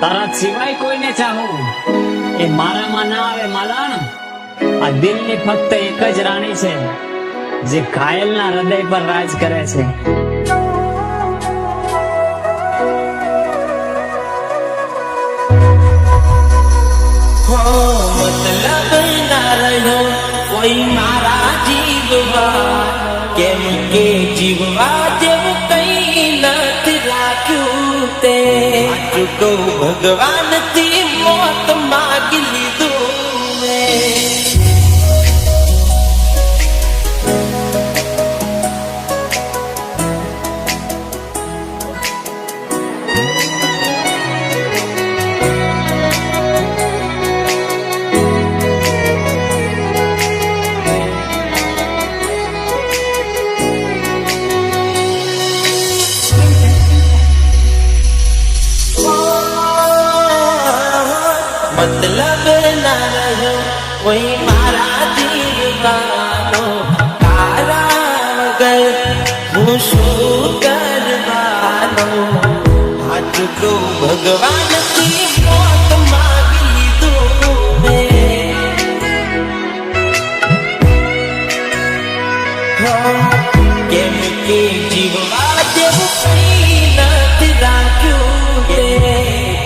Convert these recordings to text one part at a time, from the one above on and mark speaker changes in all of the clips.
Speaker 1: તારા સિવાય કોઈને ચાહું એ મારામાં ના આવે માલાણ. આ દિલની ફક્ત એક જ રાણી છે જે ઘાયલના હૃદય પર રાજ કરે છે.
Speaker 2: મતલબ ના રહ્યો કોઈ મારા જીવવા, કેમ કે જીવવા જેવું કઈ નથી રાખ્યું તે. તો ભગવાનથી મોત માગી લીધું મેં. મતલબ ના રહ્યો કોઈ મારા જીવવાનો, તારા વગર હું શું કરવાનો. આજ તો ભગવાનથી મોત માગી લીધું મેં. કેમ કે જીવવા જેવું કઈ નથી રાખ્યું તે.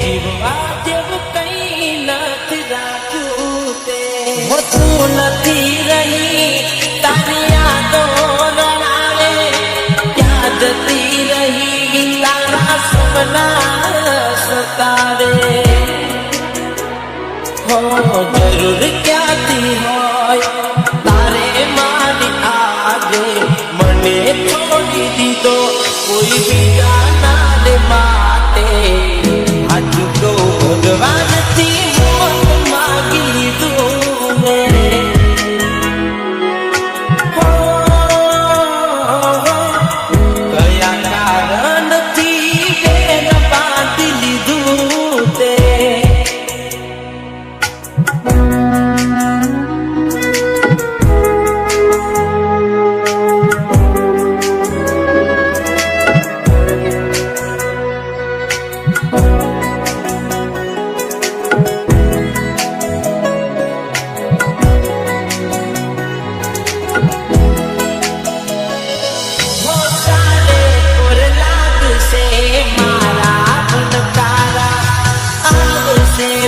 Speaker 2: જીવવા જેવું કઈ નથી રાખ્યું તે. તું નથી રહી તારી યાદો રણાવે, યાદ જતી રહી તારા સપના સતાવે. જરૂર ક્યાંથી હોય તારે મારી આગે, મને છોડી દીધો કોઈ બીજા ના માટે. આજ તો ભગવાનથી મોત માગી લીધું મેં. કયા કારણથી બેન બાંધી લીધું તે.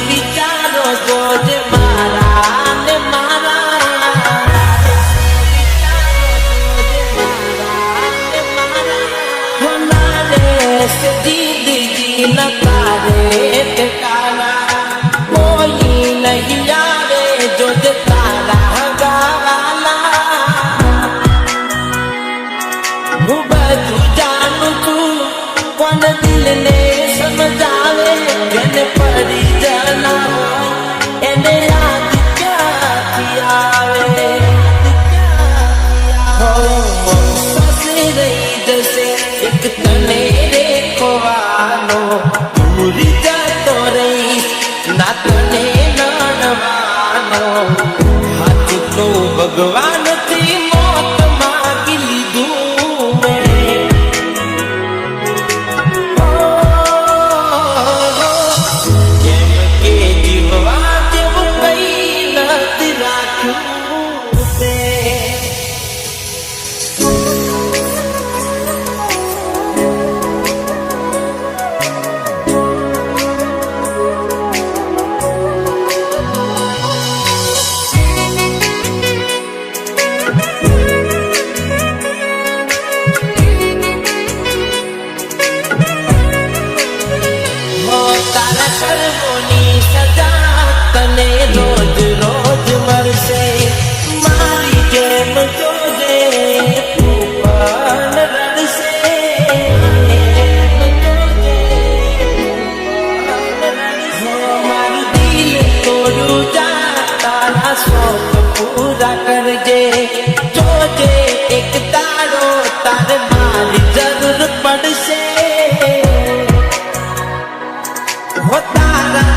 Speaker 2: વિચારો ગોજ મારા ને મારા, જિંદગી ન તારે તે કારા, કોઈ નહીં આવે જોજ તારા ગાવાલા. હું બધું જાણું છું કોણ દિલને સમજાવે, એને પડી એને યાદ ક્યાંથી આવે. સસી રહી જશે એક તને રેખવાનો, ભૂલી જતો રહીશ ના તને નડવાનો. હાથ તો ભગવાનથી મોત માગી લીધું મેં. કર્મોની સજા તને રોજ રોજ મળશે. મારી જેમ જોજે તું પણ રડશે. મારું દિલ તોડું જા તારા શોખ પૂરા કરજે. જોજે એક તારો તારે મારી જરૂર પડશે. તારા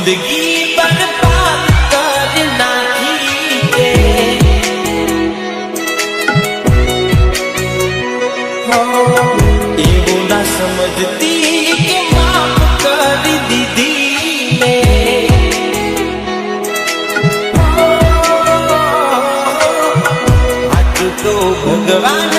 Speaker 2: જિંદગી બરબાદ કરી નાખી તે એવું ના સમજતી કે માફ કરી દીધી મેં આટલું તો ભગવાન